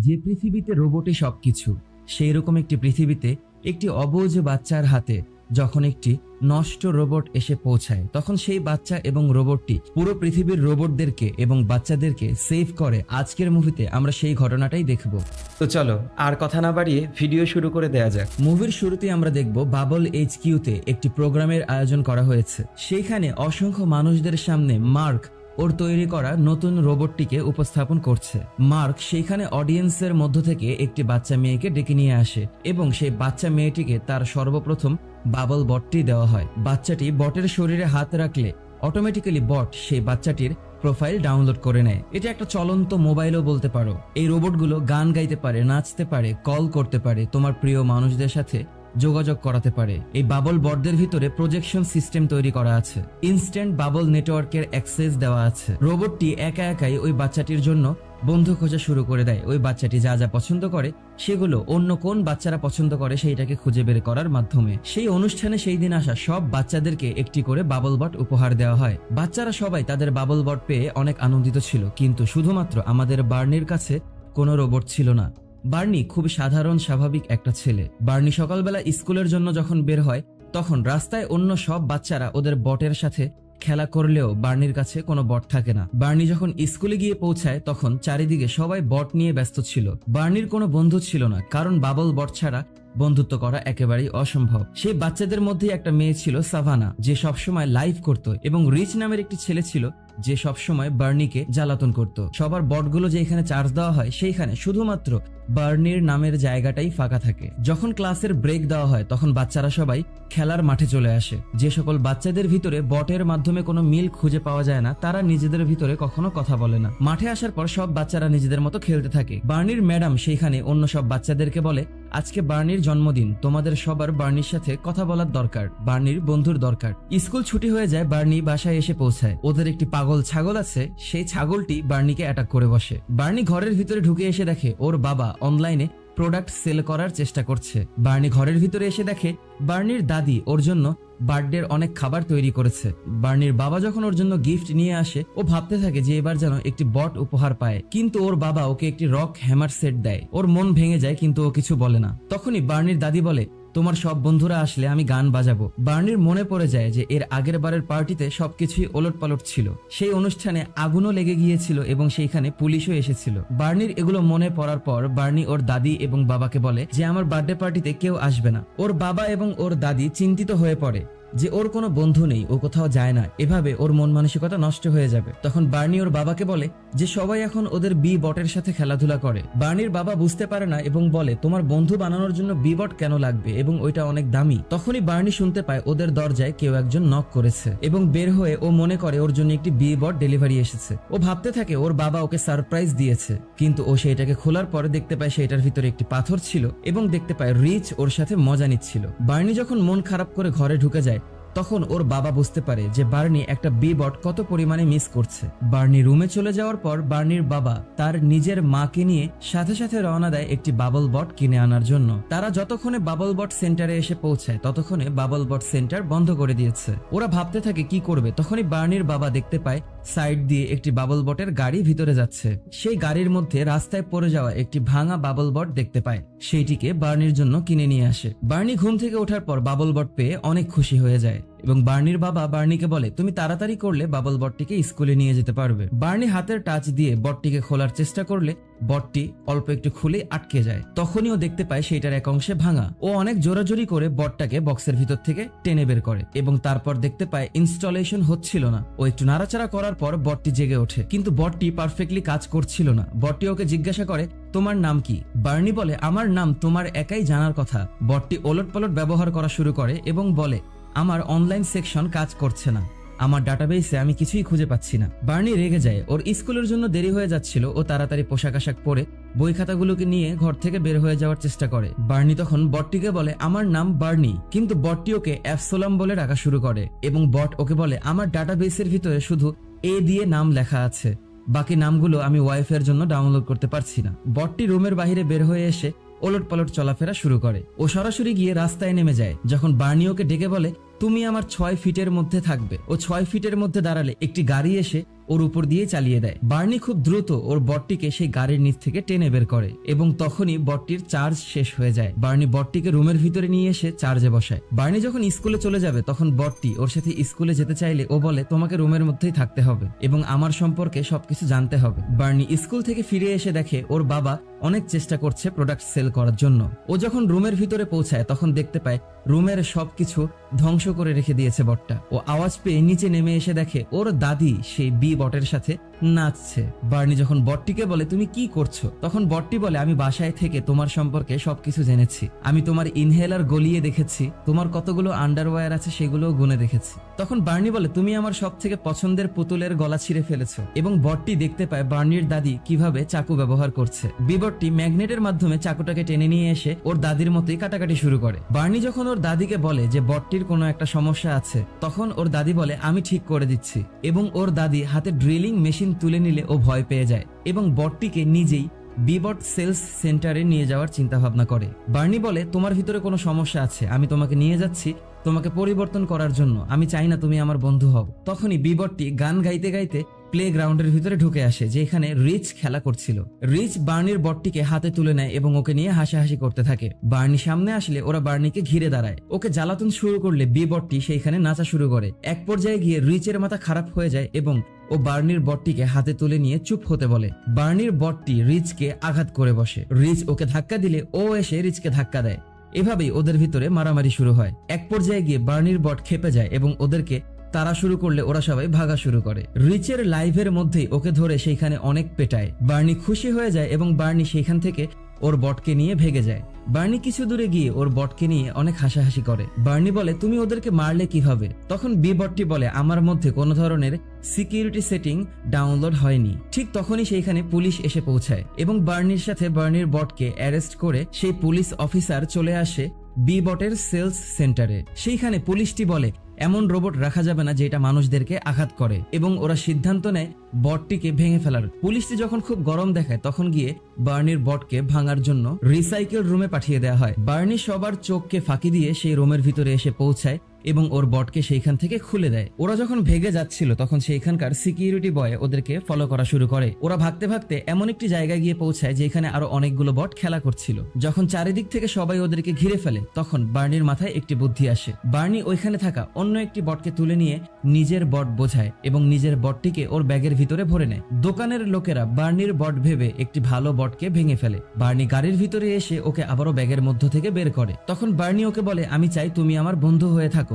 যে পৃথিবীতে রোবটই সবকিছু, সেই রকম একটি পৃথিবীতে একটি অবুঝ বাচ্চার হাতে যখন একটি নষ্ট রোবট এসে পৌঁছায়, তখন সেই বাচ্চা এবং রোবটটি পুরো পৃথিবীর রোবটদেরকে এবং বাচ্চাদেরকে সেভ করে। আজকের মুভিতে আমরা সেই ঘটনাটাই দেখব। তো চলো আর কথা না বাড়িয়ে ভিডিও শুরু করে দেয়া যাক। মুভির শুরুতেই আমরা দেখব বাবল HQ-তে একটি প্রোগ্রামের আয়োজন করা হয়েছে। সেইখানে অসংখ্য মানুষদের সামনে মার্ক ওর তৈরি করা নতুন রোবটটিকে উপস্থাপন করছে। মার্ক সেইখানে অডিয়েন্সের মধ্য থেকে একটি বাচ্চা মেয়েকে ডেকে নিয়ে আসে এবং সেই বাচ্চা মেয়েটিকে তার সর্বপ্রথম বাবল বটটি দেওয়া হয়। বাচ্চাটি বটের শরীরে হাত রাখলে অটোমেটিক্যালি বট সেই বাচ্চাটির প্রোফাইল ডাউনলোড করে নেয়। এটা একটা চলন্ত মোবাইলও বলতে পারো। এই রোবটগুলো গান গাইতে পারে, নাচতে পারে, কল করতে পারে, তোমার প্রিয় মানুষদের সাথে যোগাযোগ করাতে পারে। এই বাবল বটদের ভিতরে প্রজেকশন সিস্টেম তৈরি করা আছে, ইনস্ট্যান্ট বাবল নেটওয়ার্কের অ্যাক্সেস দেওয়া আছে। রোবটটি একা একাই ওই বাচ্চাটির জন্য বন্ধু খোঁজা শুরু করে দেয়। ওই বাচ্চাটি যা যা পছন্দ করে সেগুলো অন্য কোন বাচ্চারা পছন্দ করে সেইটাকে খুঁজে বের করার মাধ্যমে সেই অনুষ্ঠানে সেই দিন আসা সব বাচ্চাদেরকে একটি করে বাবল বট উপহার দেওয়া হয়। বাচ্চারা সবাই তাদের বাবল বট পেয়ে অনেক আনন্দিত ছিল, কিন্তু শুধুমাত্র আমাদের বার্নির কাছে কোনো রোবট ছিল না। বার্নি খুব সাধারণ স্বাভাবিক একটা ছেলে। বার্নি সকালবেলা স্কুলের জন্য যখন বের হয় তখন রাস্তায় অন্য সব বাচ্চারা ওদের বটের সাথে খেলা করলেও বার্নির কাছে কোনো বট থাকে না। বার্নি যখন স্কুলে গিয়ে পৌঁছায় তখন চারিদিকে সবাই বট নিয়ে ব্যস্ত ছিল। বার্নির কোনো বন্ধু ছিল না, কারণ বাবল বট ছাড়া বন্ধুত্ব করা একেবারেই অসম্ভব। সেই বাচ্চাদের মধ্যে একটা মেয়ে ছিল সাভানা, যে সবসময় লাইভ করত, এবং রিচ নামের একটি ছেলে ছিল যে সবসময় বার্নিকে জ্বালাতন করত। সবার বটগুলো যে এখানে চার্জ দেওয়া হয় সেইখানে শুধুমাত্র বার্নির নামের জায়গাটাই ফাঁকা থাকে। যখন ক্লাসের ব্রেক দেওয়া হয় তখন বাচ্চারা সবাই খেলার মাঠে চলে আসে। যে সকল বাচ্চাদের ভিতরে বটের মাধ্যমে কোনো মিল খুঁজে পাওয়া যায় না, তারা নিজেদের ভিতরে কখনো কথা বলে না। মাঠে আসার পর সব বাচ্চারা নিজেদের মতো খেলতে থাকে। বার্নির ম্যাডাম সেইখানে অন্য সব বাচ্চাদেরকে বলে, আজকে বার্নির জন্মদিন, তোমাদের সবার বার্নির সাথে কথা বলার দরকার, বার্নির বন্ধুর দরকার। স্কুল ছুটি হয়ে যায়, বার্নি বাসায় এসে পৌঁছায়। ওদের একটি পাগল ছাগল আছে, সেই ছাগলটি বার্নিকে অ্যাটাক করে বসে। বার্নি ঘরের ভিতরে ঢুকে এসে দেখে ওর বাবা অনলাইনে প্রোডাক্ট সেল করার চেষ্টা করছে। বার্নি ঘরের ভিতরে এসে দেখে বার্নির দাদি ওর জন্য বার্থডের অনেক খাবার তৈরি করেছে। বার্নির বাবা যখন ওর জন্য গিফট নিয়ে আসে, ও ভাবতে থাকে যে এবার যেন একটি বট উপহার পায়, কিন্তু ওর বাবা ওকে একটি রক হ্যামার সেট দেয়। ওর মন ভেঙে যায়, কিন্তু ও কিছু বলে না। তখনই বার্নির দাদি বলে, তোমার সব বন্ধুরা আসলে আমি গান বাজাবো। বার্নির মনে পড়ে যায় যে এর আগের বারের পার্টিতে সবকিছুই ওলটপালট ছিল। সেই অনুষ্ঠানে আগুনও লেগে গিয়েছিল এবং সেইখানে পুলিশও এসেছিল। বার্নির এগুলো মনে পড়ার পর বার্নি ওর দাদি এবং বাবাকে বলে যে আমার বার্থডে পার্টিতে কেউ আসবে না। ওর বাবা এবং ওর দাদি চিন্তিত হয়ে পড়ে যে ওর কোনো বন্ধু নেই, ও কোথাও যায় না, এভাবে ওর মন মানসিকতা নষ্ট হয়ে যাবে। তখন বার্নি ওর বাবাকে বলে যে সবাই এখন ওদের বি বটের সাথে খেলাধুলা করে। বার্নির বাবা বুঝতে পারে না এবং বলে, তোমার বন্ধু বানানোর জন্য বি বট কেন লাগবে এবং ওইটা অনেক দামি। তখনই বার্নি শুনতে পায় ওদের দরজায় কেউ একজন নক করেছে এবং বের হয়ে ও মনে করে ওর জন্য একটি বি বট ডেলিভারি এসেছে। ও ভাবতে থাকে ওর বাবা ওকে সারপ্রাইজ দিয়েছে, কিন্তু ও সেইটাকে খোলার পরে দেখতে পায় সেইটার ভিতরে একটি পাথর ছিল এবং দেখতে পায় রিচ ওর সাথে মজা নিচ্ছিল। বার্নি যখন মন খারাপ করে ঘরে ঢুকে যায় তখন ওর বাবা বুঝতে পারে যে বার্নি একটা বি বট কত পরিমাণে মিস করছে। বার্নি রুমে চলে যাওয়ার পর বার্নির বাবা তার নিজের মাকে নিয়ে সাথে সাথে রওনা দেয় একটি বাবল বট কিনে আনার জন্য। তারা যতক্ষণে বাবল বট সেন্টারে এসে পৌঁছায় ততক্ষণে বাবল বট সেন্টার বন্ধ করে দিয়েছে। ওরা ভাবতে থাকে কি করবে। তখনই বার্নির বাবা দেখতে পায় সাইড দিয়ে একটি বাবল বটের গাড়ি ভিতরে যাচ্ছে। সেই গাড়ির মধ্যে রাস্তায় পড়ে যাওয়া একটি ভাঙা বাবল বট দেখতে পায়, সেইটিকে বার্নির জন্য কিনে নিয়ে আসে। বার্নি ঘুম থেকে ওঠার পর বাবল বট পেয়ে অনেক খুশি হয়ে যায় এবং বার্নির বাবা বার্নিকে বলে, তুমি তাড়াতাড়ি করলে বাবল বটটিকে স্কুলে নিয়ে যেতে পারবে। বার্নি হাতের টাচ দিয়ে বটটিকে খোলার চেষ্টা করলে বটটি অল্প একটু খুলে আটকে যায়। তখনই ও দেখতে পায় সেইটার এক অংশে ভাঙা। ও অনেক জোরাজোরি করে বটটাকে বক্সের ভিতর থেকে টেনে বের করে এবং তারপর দেখতে পায় ইনস্টলেশন হচ্ছিল না। ও একটু নাড়াচাড়া করার পর বটটি জেগে ওঠে, কিন্তু বটটি পারফেক্টলি কাজ করছিল না। বটটি ওকে জিজ্ঞাসা করে, তোমার নাম কি? বার্নি বলে, আমার নাম তোমার একাই জানার কথা। বটটি ওলটপালট ব্যবহার করা শুরু করে এবং বলে, আমার অনলাইন সেকশন কাজ করছে না, আমার ডাটাবেসে আমি কিছুই খুঁজে পাচ্ছি না। বার্নি রেগে যায়, ওর স্কুলের জন্য দেরি হয়ে যাচ্ছিল। ও তাড়াতাড়ি পোশাক আশাক পরে বই খাতাগুলোকে নিয়ে ঘর থেকে বের হয়ে যাওয়ার চেষ্টা করে। বার্নি তখন বটটিকে বলে, আমার নাম বার্নি, কিন্তু বটটি ওকে অ্যাবসোলাম বলে ডাকা শুরু করে এবং বট ওকে বলে, আমার ডাটাবেসের ভিতরে শুধু এ দিয়ে নাম লেখা আছে, বাকি নামগুলো আমি ওয়াইফাই এর জন্য ডাউনলোড করতে পারছি না। বটটি রুমের বাইরে বের হয়ে এসে ওলটপালট চলাফেরা শুরু করে। ও সরাসরি গিয়ে রাস্তায় নেমে যায়। যখন বার্নি ওকে ডেকে বলে, তুমি আমার 6 ফিটের মধ্যে থাকবে, ও 6 ফিটের মধ্যে দাঁড়ালে একটি গাড়ি এসে ওর উপর দিয়ে চালিয়ে দেয়। বার্নি খুব দ্রুত ওর বটটিকে সেই গাড়ির নিচ থেকে টেনে বের করে এবং তখনই বটটির চার্জ শেষ হয়ে যায়। বার্নি বটটিকে রুমের ভিতরে নিয়ে এসে চার্জে বসায়। বার্নি যখন স্কুলে চলে যাবে তখন বটটি ওর সাথে স্কুলে যেতে চাইলে ও বলে তোমাকে রুমের মধ্যেই থাকতে হবে এবং আমার সম্পর্কে সবকিছু জানতে হবে। বার্নি স্কুল থেকে ফিরে এসে দেখে ওর বাবা অনেক চেষ্টা করছে প্রোডাক্ট সেল করার জন্য। ও যখন রুমের ভিতরে পৌঁছায় তখন দেখতে পায় রুমের সবকিছু ধ্বংস করে রেখে দিয়েছে বটটা। ও আওয়াজ পেয়ে নিচে নেমে এসে দেখে ওর দাদি সেই বি বটের সাথে নাচছে। বার্নি যখন বটটিকে বলে তুমি কি করছো, তখন বটটি বলে আমি বাসায় থেকে তোমার সম্পর্কে সবকিছু জেনেছি, আমি তোমার ইনহেলার গলিয়ে দেখেছি, তোমার কতগুলো আন্ডারওয়্যার আছে সেগুলোও গুনে দেখেছি। তখন বার্নি বলে তুমি আমার সব থেকে পছন্দের পুতুলের গলা ছিঁড়ে ফেলেছো এবং বটটি দেখতে পায় বার্নির দাদি কিভাবে চাকু ব্যবহার করছে। বিবটটি ম্যাগনেটের মাধ্যমে চাকুটাকে টেনে নিয়ে এসে ওর দাদির মতোই কাটাকাটি শুরু করে। বার্নি যখন ওর দাদিকে বলে যে বটটির কোনো একটা সমস্যা আছে, তখন ওর দাদি বলে আমি ঠিক করে দিচ্ছি এবং ওর দাদি হাতে ড্রিলিং মেশিন তুলে নিলে ও ভয় পেয়ে যায় এবং বটটিকে নিজেই বিবট সেলস সেন্টারে নিয়ে যাওয়ার চিন্তা ভাবনা করে। বার্নি বলে তোমার ভিতরে কোনো সমস্যা আছে, আমি তোমাকে নিয়ে যাচ্ছি তোমাকে পরিবর্তন করার জন্য, আমি চাই না তুমি আমার বন্ধু হও। তখনই বিবটটি গান গাইতে গাইতে প্লে গ্রাউন্ডের ভিতরে ঢুকে আসে যেখানে রিচ খেলা করছিল। রিচ বার্নির বটটিকে হাতে তুলে নেয় এবং ওকে নিয়ে হাসাহাসি করতে থাকে। বার্নি সামনে আসলে ওরা বার্নিকে ঘিরে দাঁড়ায়। ওকে জ্বালাতন শুরু করলে বি বটটি সেইখানে নাচা শুরু করে। এক পর্যায়ে গিয়ে রিচের মাথা খারাপ হয়ে যায় এবং ও বার্নির বটটিকে হাতে তুলে নিয়ে চুপ হতে বলে। বার্নির বটটি রিচকে আঘাত করে বসে। রিচ ওকে ধাক্কা দিলে ও এসে রিচকে ধাক্কা দেয়। এভাবেই ওদের ভিতরে মারামারি শুরু হয়। এক পর্যায়ে গিয়ে বার্নির বট খেপে যায় এবং ওদেরকে তারা শুরু করলে ওরা সবাই ভাগা শুরু করে। রিচের লাইভের মধ্যেই ওকে ধরে সেইখানে অনেক পেটায়। বার্নি খুশি হয়ে যায় এবং বার্নি সেইখান থেকে ওর বটকে নিয়ে ভেগে যায়। বার্নি কিছু দূরে গিয়ে ওর বটকে নিয়ে অনেক হাসাহাসি করে। বার্নি বলে তুমি ওদেরকে মারলে কিভাবে? তখন বি বটটি বলে আমার মধ্যে কোনো ধরনের সিকিউরিটি সেটিং ডাউনলোড হয়নি। ঠিক তখনই সেইখানে পুলিশ এসে পৌঁছায় এবং বার্নির সাথে বার্নির বটকে অ্যারেস্ট করে সেই পুলিশ অফিসার চলে আসে বি বটের সেলস সেন্টারে। সেইখানে পুলিশটি বলে এমন রোবট রাখা যাবে না যেটা মানুষদেরকে আঘাত করে এবং ওরা সিদ্ধান্ত নেয় বটটিকে ভেঙে ফেলার। পুলিশটি যখন খুব গরম দেখায় তখন গিয়ে বার্নির বটকে ভাঙার জন্য রিসাইকেল রুমে পাঠিয়ে দেওয়া হয়। বার্নি সবার চোখকে ফাঁকি দিয়ে সেই রুমের ভিতরে এসে পৌঁছায় এবং ওর বটকে সেইখান থেকে খুলে দেয়। ওরা যখন ভেগে যাচ্ছিল তখন সেইখানকার সিকিউরিটি বয় ওদেরকে ফলো করা শুরু করে। ওরা ভাগতে ভাগতে এমন একটি জায়গায় গিয়ে পৌঁছায় যেখানে আরো অনেকগুলো বট খেলা করছিল। যখন চারিদিক থেকে সবাই ওদেরকে ঘিরে ফেলে তখন বার্নির মাথায় একটি বুদ্ধি আসে। বার্নি ওইখানে থাকা অন্য একটি বটকে তুলে নিয়ে নিজের বট বোঝায় এবং নিজের বটটিকে ওর ব্যাগের ভিতরে ভরে নেয়। দোকানের লোকেরা বার্নির বট ভেবে একটি ভালো বটকে ভেঙে ফেলে। বার্নি গাড়ির ভিতরে এসে ওকে আবারও ব্যাগের মধ্য থেকে বের করে। তখন বার্নি ওকে বলে আমি চাই তুমি আমার বন্ধু হয়ে থাকো,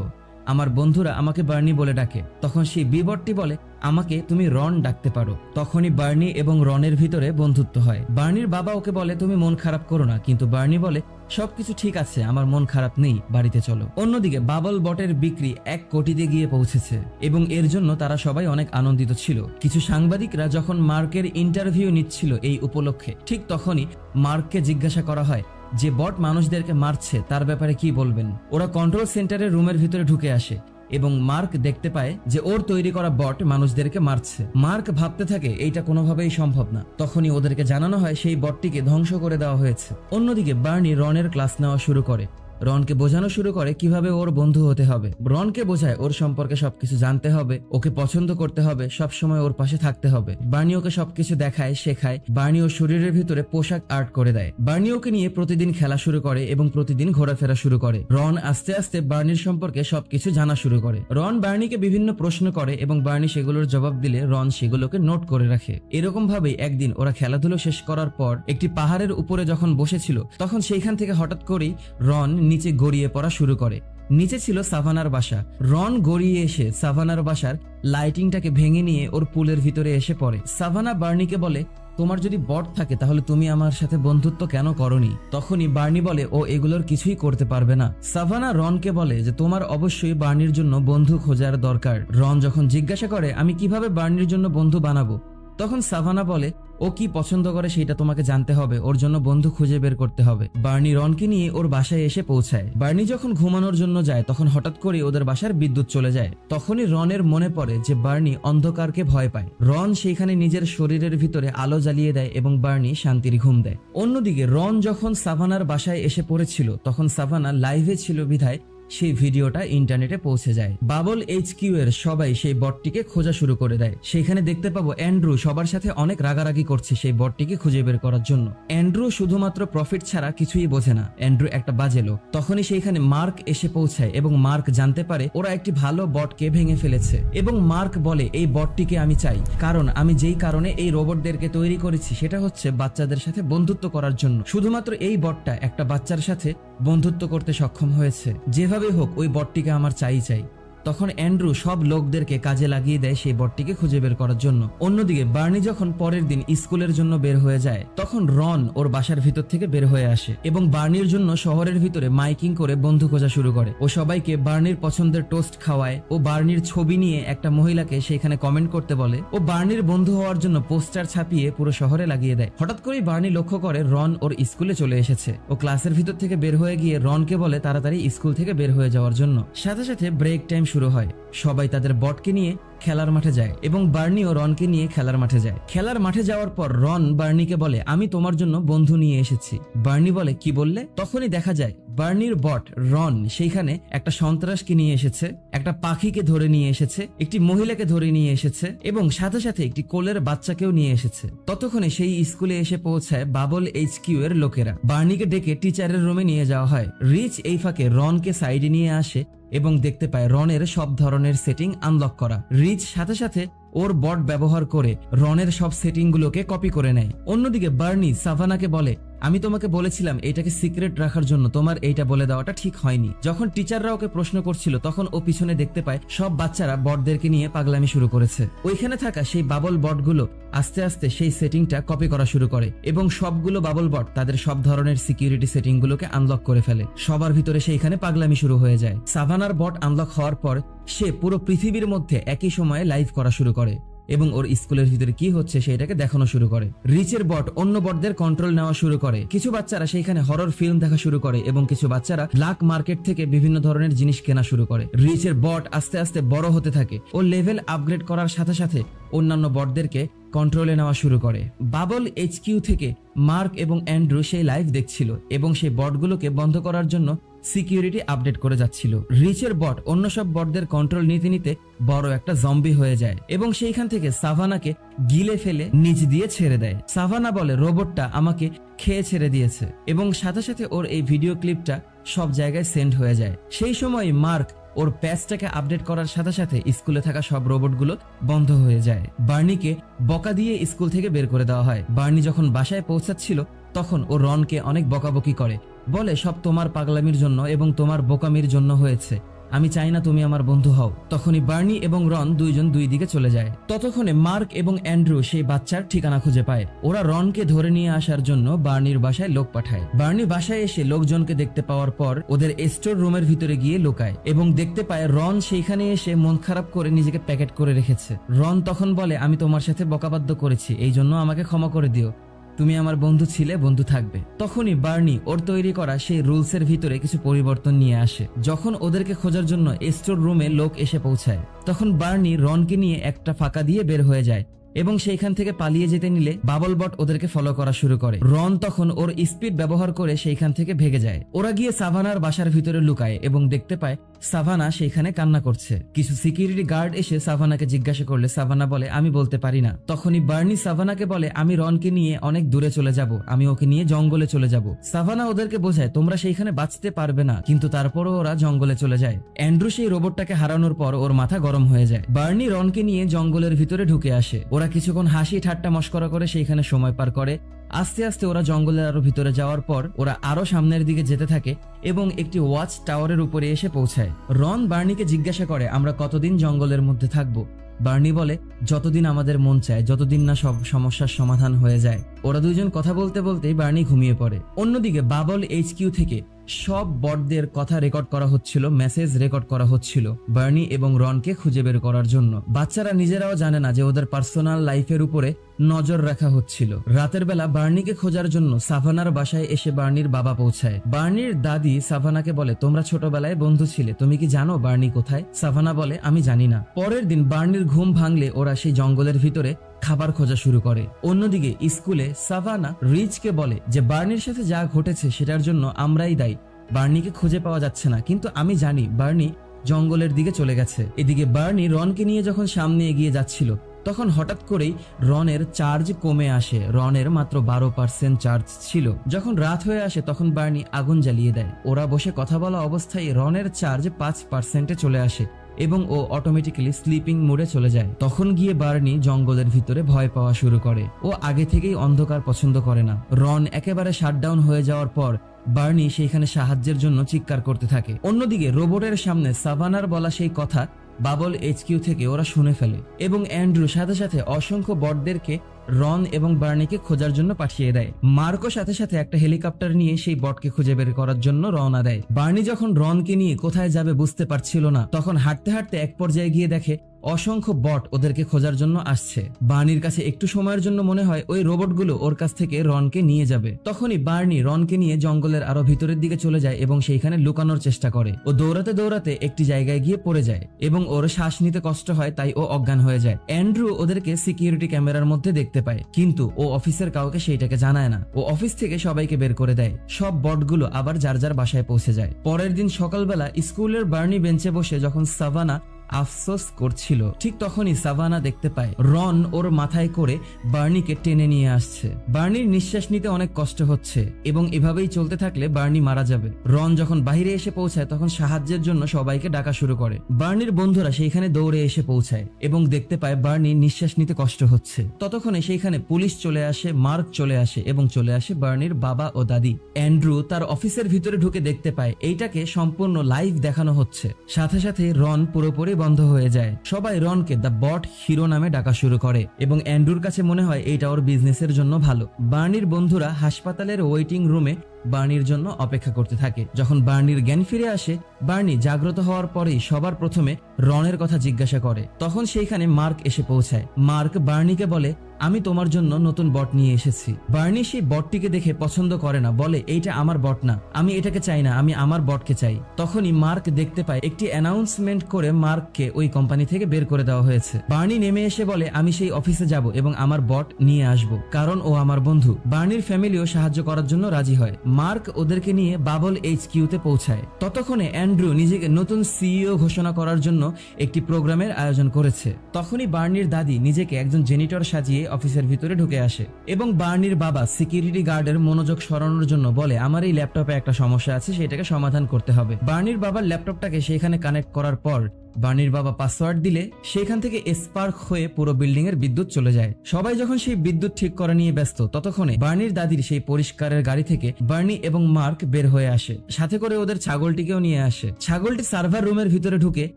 আমার বন্ধুরা আমাকে বার্নি বলে ডাকে। তখন সেই বি বটটি বলে আমাকে তুমি রন ডাকতে পারো। তখনই বার্নি এবং রনের ভিতরে বন্ধুত্ব হয়। বার্নির বাবা ওকে বলে তুমি মন খারাপ করো না, কিন্তু বার্নি বলে সবকিছু ঠিক আছে, আমার মন খারাপ নেই, বাড়িতে চলো। অন্যদিকে বাবল বটের বিক্রি 1 কোটিতে গিয়ে পৌঁছেছে এবং এর জন্য তারা সবাই অনেক আনন্দিত ছিল। কিছু সাংবাদিকরা যখন মার্কের ইন্টারভিউ নিচ্ছিল এই উপলক্ষে, ঠিক তখনই মার্ককে জিজ্ঞাসা করা হয় যে বট মানুষদেরকে মারছে তার ব্যাপারে কি বলবেন। ওরা কন্ট্রোল সেন্টারের রুমের ভিতরে ঢুকে আসে এবং মার্ক দেখতে পায় যে ওর তৈরি করা বট মানুষদেরকে মারছে। মার্ক ভাবতে থাকে এইটা কোনোভাবেই সম্ভব না। তখনই ওদেরকে জানানো হয় সেই বটটিকে ধ্বংস করে দেওয়া হয়েছে। অন্যদিকে বার্নি রনের ক্লাস নেওয়া শুরু করে। রনকে বোঝানো শুরু করে কিভাবে ওর বন্ধু হতে হবে। রনকে বোঝায় ওর সম্পর্কে সবকিছু জানতে হবে, ওকে পছন্দ করতে হবে, সবসময় ওর পাশে থাকতে হবে। বার্নি ওকে সবকিছু দেখায়, শেখায়। বার্নি ওর শরীরের ভিতরে পোশাক আর্ট করে দেয়। বার্নি ওকে নিয়ে প্রতিদিন খেলা শুরু করে এবং প্রতিদিন ঘোরাফেরা শুরু করে। রন আস্তে আস্তে বার্নির সম্পর্কে সবকিছু জানা শুরু করে। রন বার্নিকে বিভিন্ন প্রশ্ন করে এবং বার্নি সেগুলোর জবাব দিলে রন সেগুলোকে নোট করে রাখে। এরকম ভাবেই একদিন ওরা খেলাধুলো শেষ করার পর একটি পাহাড়ের উপরে যখন বসেছিল তখন সেইখান থেকে হঠাৎ করেই রন নিচে গড়িয়ে পড়া শুরু করে। নিচে ছিল সাভানার বাসা। রন গড়িয়ে এসে সাভানার বাসার লাইটিংটাকে ভেঙে নিয়ে ওর পুলের ভিতরে এসে পড়ে। সাভানা বার্নিকে বলে তোমার যদি বট থাকে তাহলে তুমি আমার সাথে বন্ধুত্ব কেন করনি? তখনই বার্নি বলে ও এগুলোর কিছুই করতে পারবে না। সাভানা রনকে বলে যে তোমার অবশ্যই বার্নির জন্য বন্ধু খোঁজার দরকার। রন যখন জিজ্ঞাসা করে আমি কিভাবে বার্নির জন্য বন্ধু বানাবো, তখন সাভানা বলে ও কি পছন্দ করে সেটা তোমাকে জানতে হবে, ওর জন্য বন্ধু খুঁজে বের করতে হবে। বার্নি রনকে নিয়ে ওর বাসায় এসে পৌঁছায়। বার্নি যখন ঘুমানোর জন্য যায় তখন হঠাৎ করে ওদের বাসার বিদ্যুৎ চলে যায়। তখনই রনের মনে পড়ে যে বার্নি অন্ধকারকে ভয় পায়। রন সেইখানে নিজের শরীরের ভিতরে আলো জ্বালিয়ে দেয় এবং বার্নি শান্তির ঘুম দেয়। অন্যদিকে রন যখন সাভানার বাসায় এসে পড়েছিল তখন সাভানা লাইভে ছিল বিধায় সেই ভিডিওটা ইন্টারনেটে পৌঁছে যায়। বাবল HQ এর সবাই সেই বটটিকে খোঁজা শুরু করে দেয়। সেখানে দেখতে পাবো অ্যান্ড্রু সবার সাথে অনেক রাগারাগি করছে সেই বটটিকে খুঁজে বের করার জন্য। অ্যান্ড্রু শুধুমাত্র প্রফিট ছাড়া কিছুই বোঝে না, অ্যান্ড্রু একটা বাজে লোক। তখনই সেইখানে মার্ক এসে পৌঁছায় এবং মার্ক জানতে পারে ওরা একটি ভালো বটকে ভেঙে ফেলেছে এবং মার্ক বলে এই বটটিকে আমি চাই, কারণ আমি যেই কারণে এই রোবটদেরকে তৈরি করেছি সেটা হচ্ছে বাচ্চাদের সাথে বন্ধুত্ব করার জন্য। শুধুমাত্র এই বটটা একটা বাচ্চার সাথে বন্ধুত্ব করতে সক্ষম হয়েছে, যেভাবে হোক ওই বটটিকে আমার চাই। তখন অ্যান্ড্রু সব লোকদেরকে কাজে লাগিয়ে দেয় সেই বটটিকে খুঁজে বের করার জন্য। অন্যদিকে বার্নি যখন পরের দিন স্কুলের জন্য বের হয়ে যায় তখন রন ওর বাসার ভিতর থেকে বের হয়ে আসে এবং বার্নির জন্য শহরের ভিতরে মাইকিং করে বন্ধু খোঁজা শুরু করে। ও সবাইকে বার্নির পছন্দের টোস্ট খাওয়ায়। ও বার্নির ছবি নিয়ে একটা মহিলাকে সেখানে কমেন্ট করতে বলে। ও বার্নির বন্ধু হওয়ার জন্য পোস্টার ছাপিয়ে পুরো শহরে লাগিয়ে দেয়। হঠাৎ করেই বার্নি লক্ষ্য করে রন ওর স্কুলে চলে এসেছে। ও ক্লাসের ভিতর থেকে বের হয়ে গিয়ে রনকে বলে তাড়াতাড়ি স্কুল থেকে বের হয়ে যাওয়ার জন্য। সাথে সাথে ব্রেক টাইম শুরু হয়। সবাই তাদের বটকে নিয়ে খেলার মাঠে যায় এবং বার্নি ও রনকে নিয়ে খেলার মাঠে যায়। খেলার মাঠে যাওয়ার পর রন বার্নিকে বলে আমি তোমার জন্য বন্ধু নিয়ে এসেছি। বার্নি বলে কি বললে? তখনই দেখা যায় বার্নির বট রন সেইখানে একটা সন্ত্রাসকে নিয়ে এসেছে, একটা পাখিকে ধরে নিয়ে এসেছে, একটি মহিলাকে ধরে নিয়ে এসেছে এবং সাথে সাথে একটি কোলের বাচ্চাকেও নিয়ে এসেছে। ততক্ষণে সেই স্কুলে এসে পৌঁছায় বাবল HQ এর লোকেরা। বার্নিকে ডেকে টিচারের রুমে নিয়ে যাওয়া হয়। রিচ এই ফাঁকে রনকে সাইডে নিয়ে আসে এবং দেখতে পায় রনের সব ধরনের সেটিং আনলক করা। রিচ সাথে সাথে ওর বট ব্যবহার করে রনের সব সেটিং গুলোকে কপি করে নেয়। অন্যদিকে বার্নি সাভানাকে বলে আমি তোমাকে বলেছিলাম এটাকে সিক্রেট রাখার জন্য, তোমার এইটা বলে দেওয়াটা ঠিক হয়নি। যখন টিচাররা ওকে প্রশ্ন করছিল তখন ও পিছনে দেখতে পায় সব বাচ্চারা বটদেরকে নিয়ে পাগলামি শুরু করেছে। ওইখানে থাকা সেই বাবল বটগুলো আস্তে আস্তে সেই সেটিংটা কপি করা শুরু করে এবং সবগুলো বাবল বট তাদের সব ধরনের সিকিউরিটি সেটিং গুলোকে আনলক করে ফেলে। সবার ভিতরে সেইখানে পাগলামি শুরু হয়ে যায়। সাভানার বট আনলক হওয়ার পর সে পুরো পৃথিবীর মধ্যে একই সময়ে লাইভ করা শুরু করে এবং ওর স্কুলের ভিতরে কি হচ্ছে সেটাকে দেখানো শুরু করে। রিচের বট অন্য বটদের কন্ট্রোল নেওয়া শুরু করে। কিছু বাচ্চারা সেইখানে হরর ফিল্ম দেখা শুরু করে এবং কিছু বাচ্চারা ব্ল্যাক মার্কেট থেকে বিভিন্ন ধরনের জিনিস কেনা শুরু করে। রিচের বট আস্তে আস্তে বড় হতে থাকে। ও লেভেল আপগ্রেড করার সাথে সাথে অন্যান্য বটদেরকে কন্ট্রোলে নেওয়া শুরু করে। বাবল HQ থেকে মার্ক এবং অ্যান্ড্রু সেই লাইভ দেখছিল এবং সেই বটগুলোকে বন্ধ করার জন্য সিকিউরিটি আপডেট করে যাচ্ছিল। রিচের বট অন্য সব বটদের কন্ট্রোল নিতে নিতে বড় একটা জম্বি হয়ে যায় এবং সেইখান থেকে সাভানাকে গিলে ফেলে নিচ দিয়ে ছেড়ে দেয়। সাভানা বলে রোবটটা আমাকে খেয়ে ছেড়ে দিয়েছে এবং সাথে সাথে ওর এই ভিডিও ক্লিপটা সব জায়গায় সেন্ড হয়ে যায়। সেই সময় মার্ক ওর প্যাচটাকে আপডেট করার সাথে সাথে স্কুলে থাকা সব রোবটগুলো বন্ধ হয়ে যায়। বার্নিকে বকা দিয়ে স্কুল থেকে বের করে দেওয়া হয়। বার্নি যখন বাসায় পৌঁছাচ্ছিল তখন ও রনকে অনেক বকাবকি করে, বলে সব তোমার পাগলামির জন্য এবং তোমার বোকামির জন্য হয়েছে, আমি চাই না তুমি আমার বন্ধু হও। তখনই বার্নি এবং রন দুইজন দুই দিকে চলে যায়। ততক্ষণে মার্ক এবং অ্যান্ড্রু সেই বাচ্চার ঠিকানা খুঁজে পায়। ওরা রনকে ধরে নিয়ে আসার জন্য বার্নির বাসায় লোক পাঠায়। বার্নি বাসায় এসে লোকজনকে দেখতে পাওয়ার পর ওদের স্টোর রুমের ভিতরে গিয়ে লুকায় এবং দেখতে পায় রন সেইখানে এসে মন খারাপ করে নিজেকে প্যাকেট করে রেখেছে। রন তখন বলে আমি তোমার সাথে বকাবাদ্য করেছি, এই জন্য আমাকে ক্ষমা করে দিও, তুমি আমার বন্ধু ছিলে, বন্ধু থাকবে। তখনই বার্নি ওর তৈরি করা সেই রুলসের ভিতরে কিছু পরিবর্তন নিয়ে আসে। যখন ওদেরকে খোঁজার জন্য স্টোর রুমে লোক এসে পৌঁছায় তখন বার্নি রনকে নিয়ে একটা ফাঁকা দিয়ে বের হয়ে যায় এবং সেইখান থেকে পালিয়ে যেতে নিলে বাবল বট ওদেরকে ফলো করা শুরু করে। রন তখন ওর স্পিড ব্যবহার করে সেইখান থেকে ভেগে যায়। ওরা গিয়ে সাভানার বাসার ভিতরে লুকায় এবং দেখতে পায় সাভানা সেইখানে কান্না করছে। কিছু সিকিউরিটি গার্ড এসে সাভানাকে জিজ্ঞাসা করলে সাভানা বলে আমি বলতে পারি না। তখনই বার্নি সাভানাকে বলে আমি রনকে নিয়ে অনেক দূরে চলে যাব, আমি ওকে নিয়ে জঙ্গলে চলে যাব। সাভানা ওদেরকে বোঝায় তোমরা সেইখানে বাঁচতে পারবে না, কিন্তু তারপরও ওরা জঙ্গলে চলে যায়। অ্যান্ড্রু সেই রোবটটাকে হারানোর পর ওর মাথা গরম হয়ে যায়। বার্নি রনকে নিয়ে জঙ্গলের ভিতরে ঢুকে আসে। ওরা কিছুক্ষণ হাসি ঠাট্টা মস্করা করে সেইখানে সময় পার করে। আস্তে আস্তে ওরা জঙ্গলের আরো ভিতরে যাওয়ার পর ওরা আরো সামনের দিকে যেতে থাকে এবং একটি ওয়াচ টাওয়ারের উপরে এসে পৌঁছায়। রন বার্নিকে জিজ্ঞাসা করে আমরা কতদিন জঙ্গলের মধ্যে থাকবো। বার্নি বলে যতদিন আমাদের মন চায়, যতদিন না সব সমস্যার সমাধান হয়ে যায়। ওরা দুইজন কথা বলতে বলতেই বার্নি ঘুমিয়ে পড়ে। অন্যদিকে বাবল HQ থেকে সব বটদের কথা রেকর্ড করা হচ্ছিল, মেসেজ রেকর্ড করা হচ্ছিল বার্নি এবং রনকে খুঁজে বের করার জন্য। বাচ্চারা নিজেরাও জানে না যে ওদের পার্সোনাল লাইফের উপরে নজর রাখা হচ্ছিল। রাতের বেলা বার্নিকে খোঁজার জন্য সাভানার বাসায় এসে বার্নির বাবা পৌঁছায়। বার্নির দাদি সাভানাকে বলে তোমরা ছোটবেলায় বন্ধু ছিলে, তুমি কি জানো বার্নি কোথায়? সাভানা বলে আমি জানি না। পরের দিন বার্নির ঘুম ভাঙলে ওরা সেই জঙ্গলের ভিতরে খাবার খোঁজা শুরু করে। অন্যদিকে স্কুলে সাভানা রিচকে বলে যে বার্নির সাথে যা ঘটেছে সেটার জন্য আমরাই দায়ী, বার্নিকে খুঁজে পাওয়া যাচ্ছে না, কিন্তু আমি জানি বার্নি জঙ্গলের দিকে চলে গেছে। এদিকে বার্নি রনকে নিয়ে যখন সামনে এগিয়ে যাচ্ছিল তখন হঠাৎ করেই রনের চার্জ কমে আসে। রনের মাত্র 12% চার্জ ছিল। যখন রাত হয়ে আসে তখন বার্নি আগুন জ্বালিয়ে দেয়। ওরা বসে কথা বলা অবস্থায় রনের চার্জ 5%-এ চলে আসে এবং ও অটোমেটিক্যালি স্লিপিং মোডে চলে যায়। তখন গিয়ে বার্নি জঙ্গলের ভিতরে ভয় পাওয়া শুরু করে। ও আগে থেকেই অন্ধকার পছন্দ করে না। রন একেবারে শাটডাউন হয়ে যাওয়ার পর বার্নি সেইখানে সাহায্যের জন্য চিৎকার করতে থাকে। অন্যদিকে রোবটের সামনে সাভানার বলা সেই কথা বাবল এইচকিউ থেকে ওরা শুনে ফেলে এবং অ্যান্ড্রু সাথে সাথে অসংখ্য বটদেরকে রন এবং বার্নিকে খোঁজার জন্য পাঠিয়ে দেয়। মার্কো সাথে সাথে একটা হেলিকপ্টার নিয়ে সেই বটকে খুঁজে বের করার জন্য রওনা দেয়। বার্নি যখন রনকে নিয়ে কোথায় যাবে বুঝতে পারছিল না, তখন হাঁটতে হাঁটতে এক পর্যায়ে গিয়ে দেখে অসংখ্য বট ওদেরকে খোঁজার জন্য আসছে। বার্নির কাছে একটু সময়ের জন্য মনে হয় ওই রোবটগুলো ওর কাছ থেকে রনকে নিয়ে যাবে। তখনই বার্নি রনকে নিয়ে জঙ্গলের আরো ভিতরের দিকে চলে যায় এবং সেইখানে লুকানোর চেষ্টা করে। ও দৌড়াতে দৌড়াতে একটি জায়গায় গিয়ে পড়ে যায় এবং ওর শ্বাস নিতে কষ্ট হয়, তাই ও অজ্ঞান হয়ে যায়। অ্যান্ড্রু ওদেরকে সিকিউরিটি ক্যামেরার মধ্যে দেখতে পায়, কিন্তু ও অফিসের কাউকে সেইটাকে জানায় না। ও অফিস থেকে সবাইকে বের করে দেয়। সব বটগুলো আবার যার যার বাসায় পৌঁছে যায়। পরের দিন সকালবেলা স্কুলের বার্নি বেঞ্চে বসে যখন সাভানা আফসোস করছিল, ঠিক তখনই সাভানা দেখতে পায় রন ওর মাথায় করে বার্নিকে টেনে নিয়ে আসছে। বার্নির নিঃশ্বাস নিতে অনেক কষ্ট হচ্ছে এবং এভাবেই চলতে থাকলে বার্নি মারা যাবে। রন যখন বাইরে এসে পৌঁছায় তখন সাহায্যের জন্য সবাইকে ডাকা শুরু করে। বার্নির বন্ধুরা সেইখানে দৌড়ে এসে পৌঁছায় এবং দেখতে পায় বার্নির নিঃশ্বাস নিতে কষ্ট হচ্ছে। ততক্ষণে সেইখানে পুলিশ চলে আসে, মার্ক চলে আসে এবং চলে আসে বার্নির বাবা ও দাদি। অ্যান্ড্রু তার অফিসের ভিতরে ঢুকে দেখতে পায় এইটাকে সম্পূর্ণ লাইভ দেখানো হচ্ছে। সাথে সাথে রন পুরোপুরি বন্ধ হয়ে যায়। সবাই রনকে দ্য বট হিরো নামে ডাকা শুরু করে এবং অ্যান্ড্রুর কাছে মনে হয় এইটা ওর বিজনেসের জন্য ভালো। বার্নির বন্ধুরা হাসপাতালের ওয়েটিং রুমে বার্নির জন্য অপেক্ষা করতে থাকে। যখন বার্নির জ্ঞান ফিরে আসে, বার্নি জাগ্রত হওয়ার পরেই সবার প্রথমে রনের কথা জিজ্ঞাসা করে। তখন সেইখানে মার্ক এসে পৌঁছায়। মার্ক বার্নিকে বলে, আমি তোমার জন্য নতুন বট নিয়ে এসেছি। বার্নি সেই বটটিকে দেখে পছন্দ করে না, বলে এইটা আমার বট না, আমি এটাকে চাই না, আমি আমার বটকে চাই। তখনই মার্ক দেখতে পায় একটি অ্যানাউন্সমেন্ট করে মার্ককে ওই কোম্পানি থেকে বের করে দেওয়া হয়েছে। বার্নি নেমে এসে বলে, আমি সেই অফিসে যাব এবং আমার বট নিয়ে আসব, কারণ ও আমার বন্ধু। বার্নির ফ্যামিলিও সাহায্য করার জন্য রাজি হয়। মার্ক ওদেরকে নিয়ে বাবল এইচকিউতে পৌঁছায়। ততক্ষণে অ্যান্ড্রু নিজেকে নতুন সিইও ঘোষণা করার জন্য একটি প্রোগ্রামের আয়োজন করেছে। তখনই বার্নির দাদি নিজেকে একজন জেনিটর সাজিয়ে অফিসের ভিতরে ঢুকে আসে এবং বার্নির বাবা সিকিউরিটি গার্ডের মনোযোগ সরানোর জন্য বলে, আমার এই ল্যাপটপে একটা সমস্যা আছে, সেটাকে সমাধান করতে হবে। বার্নির বাবার ল্যাপটপটাকে সেখানে কানেক্ট করার পর বার্নির বাবা পাসওয়ার্ড দিলে সেখান থেকে স্পার্ক হয়ে পুরো বিল্ডিং এর বিদ্যুৎ চলে যায়। সবাই যখন সেই বিদ্যুৎ ঠিক করা নিয়ে ব্যস্ত, ততক্ষণে বার্নির দাদির সেই পরিষ্কারের গাড়ি থেকে বার্নি এবং মার্ক বের হয়ে আসে। সাথে করে ওদের ছাগলটিকেও নিয়ে আসে। ছাগলটি সার্ভার রুমের ভিতরে ঢুকে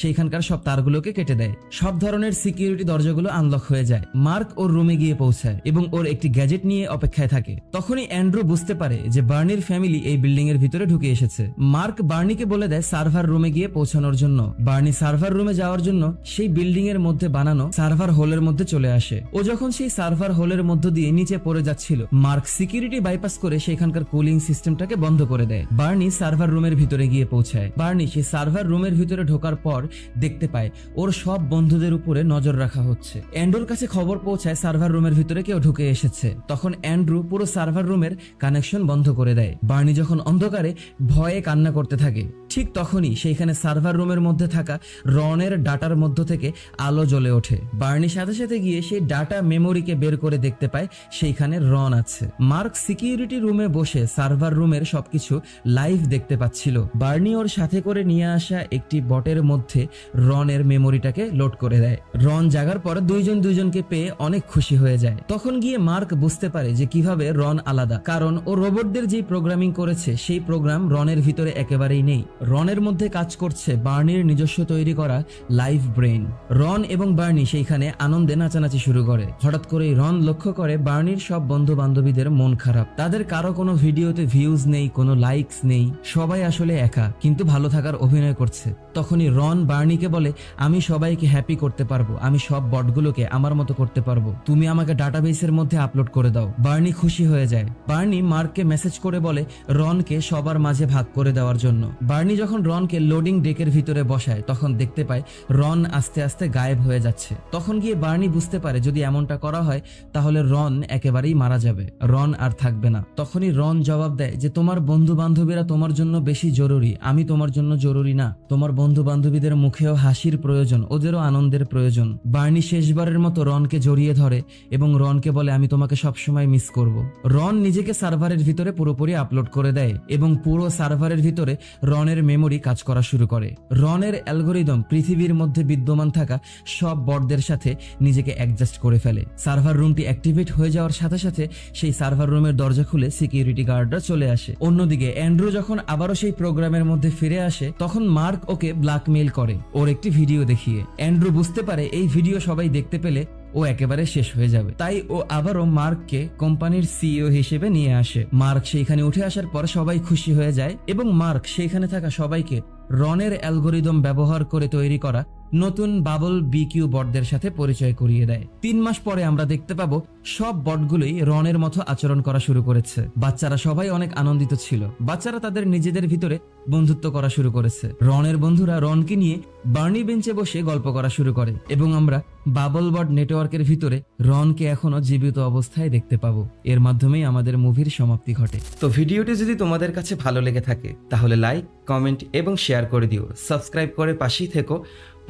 সেইখানকার সব তারগুলোকে কেটে দেয়। সব ধরনের সিকিউরিটি দরজাগুলো আনলক হয়ে যায়। মার্ক ওর রুমে গিয়ে পৌঁছায় এবং ওর একটি গ্যাজেট নিয়ে অপেক্ষায় থাকে। তখনই অ্যান্ড্রু বুঝতে পারে যে বার্নির ফ্যামিলি এই বিল্ডিং এর ভিতরে ঢুকে এসেছে। মার্ক বার্নিকে বলে দেয় সার্ভার রুমে গিয়ে পৌঁছানোর জন্য। বার্নি সার্ভার রুমে যাওয়ার জন্য সেই বিল্ডিং এর মধ্যে বানানো সার্ভার হোলের মধ্যে চলে আসে। ও যখন সেই সার্ভার হোলের মধ্য দিয়ে নিচে পড়ে যাচ্ছিল, মার্ক সিকিউরিটি বাইপাস করে সেখানকার কুলিং সিস্টেমটাকে বন্ধ করে দেয়। বার্নি সার্ভার রুমের ভিতরে গিয়ে পৌঁছায়। বার্নি সেই সার্ভার রুমের ভিতরে ঢোকার পর দেখতে পায় ওর সব বন্ধুদের উপরে নজর রাখা হচ্ছে। অ্যান্ড্রুর কাছে খবর পৌঁছায় সার্ভার রুমের ভিতরে কেউ ঢুকে এসেছে। তখন অ্যান্ড্রু পুরো সার্ভার রুমের কানেকশন বন্ধ করে দেয়। বার্নি যখন অন্ধকারে ভয়ে কান্না করতে থাকে, ঠিক তখনই সেইখানে সার্ভার রুমের মধ্যে থাকা রনের ডাটার মধ্য থেকে আলো জ্বলে ওঠে। বার্নি সাথে সাথে গিয়ে সেই ডাটা মেমোরিকে বের করে দেখতে পায় সেইখানে রন আছে। মার্ক সিকিউরিটি রুমে বসে সার্ভার রুমের সবকিছু লাইভ দেখতে পাচ্ছিল। বার্নি ওর সাথে করে নিয়ে আসা একটি বটের মধ্যে রনের মেমোরিটাকে লোড করে দেয়। রন জাগার পর দুইজন দুইজনকে পেয়ে অনেক খুশি হয়ে যায়। তখন গিয়ে মার্ক বুঝতে পারে যে কিভাবে রন আলাদা, কারণ ও রোবটদের যে প্রোগ্রামিং করেছে সেই প্রোগ্রাম রনের ভিতরে একেবারেই নেই। রনের মধ্যে কাজ করছে বার্নির নিজস্ব তৈরি করা লাইভ ব্রেন। রন এবং বার্নি সেইখানে আনন্দে নাচানাচি শুরু করে। হঠাৎ করেই রন লক্ষ্য করে বার্নির সব বন্ধু বান্ধবীদের মন খারাপ। তাদের কারো কোনো ভিডিওতে ভিউজ নেই, কোনো লাইকস নেই, সবাই আসলে একা কিন্তু ভালো থাকার অভিনয় করছে। তখনই রন বার্নিকে বলে, আমি সবাইকে হ্যাপি করতে পারবো, আমি সব বটগুলোকে আমার মতো করতে পারবো, তুমি আমাকে ডাটাবেসের মধ্যে আপলোড করে দাও। বার্নি খুশি হয়ে যায়। বার্নি মার্ককে মেসেজ করে বলে রনকে সবার মাঝে ভাগ করে দেওয়ার জন্য। বার্নি বার্নি যখন রনকে লোডিং ডেকের ভিতরে বসায় তখন দেখতে পায় রন আস্তে আস্তে গায়েব হয়ে যাচ্ছে। তখন গিয়ে বার্নি বুঝতে পারে যদি এমনটা করা হয় তাহলে রন একেবারেই মারা যাবে, রন আর থাকবে না। তখনই রন জবাব দেয় যে তোমার বন্ধু বান্ধবীরা তোমার জন্য বেশি জরুরি, আমি তোমার জন্য জরুরি না। তোমার বন্ধু বান্ধবীদের মুখেও হাসির প্রয়োজন, ওদেরও আনন্দের প্রয়োজন। বার্নি শেষবারের মতো রনকে জড়িয়ে ধরে এবং রনকে বলে আমি তোমাকে সবসময় মিস করব। রন নিজেকে সার্ভারের ভিতরে পুরোপুরি আপলোড করে দেয় এবং পুরো সার্ভারের ভিতরে রনের মেমোরি কাজ করা শুরু করে। রনের অ্যালগোরিদম পৃথিবীর মধ্যে বিদ্যমান থাকা সব বটদের সাথে নিজেকে অ্যাডজাস্ট করে ফেলে। সার্ভার রুমটি অ্যাক্টিভেট হয়ে যাওয়ার সাথে সাথে সেই সার্ভার রুমের দরজা খুলে সিকিউরিটি গার্ডরা চলে আসে। অন্যদিকে অ্যান্ড্রু যখন আবারও সেই প্রোগ্রামের মধ্যে ফিরে আসে তখন মার্ক ওকে ব্ল্যাকমেইল করে ওর একটি ভিডিও দেখিয়ে। অ্যান্ড্রু বুঝতে পারে এই ভিডিও সবাই দেখতে পেলে ও একেবারে শেষ হয়ে যাবে, তাই ও আবারও মার্ককে কোম্পানির সিইও হিসেবে নিয়ে আসে। মার্ক সেইখানে উঠে আসার পর সবাই খুশি হয়ে যায় এবং মার্ক সেইখানে থাকা সবাইকে রনের অ্যালগোরিদম ব্যবহার করে তৈরি করা নতুন বাবল বিকিউ বটদের সাথে পরিচয় করিয়ে দেয়। 3 মাস পরে আমরা দেখতে পাবো সব বটগুলোই রনের মতো আচরণ করা শুরু করেছে। বাচ্চারা সবাই অনেক আনন্দিত ছিল, বাচ্চারা তাদের নিজেদের ভিতরে বন্ধুত্ব করা শুরু করেছে। রনের বন্ধুরা রনকে নিয়ে বার্নি বেঞ্চে বসে গল্প করা শুরু করে এবং আমরা বাবল বট নেটওয়ার্কের ভিতরে রনকে এখনো জীবিত অবস্থায় দেখতে পাবো। এর মাধ্যমেই আমাদের মুভির সমাপ্তি ঘটে। তো ভিডিওটি যদি তোমাদের কাছে ভালো লেগে থাকে তাহলে লাইক, কমেন্ট এবং শেয়ার করে দিও। সাবস্ক্রাইব করে পাশেই থেকো।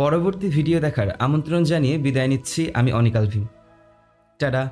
পরবর্তী ভিডিও দেখার আমন্ত্রণ জানিয়ে বিদায় নিচ্ছি আমি অনিক আলভিন। টাটা।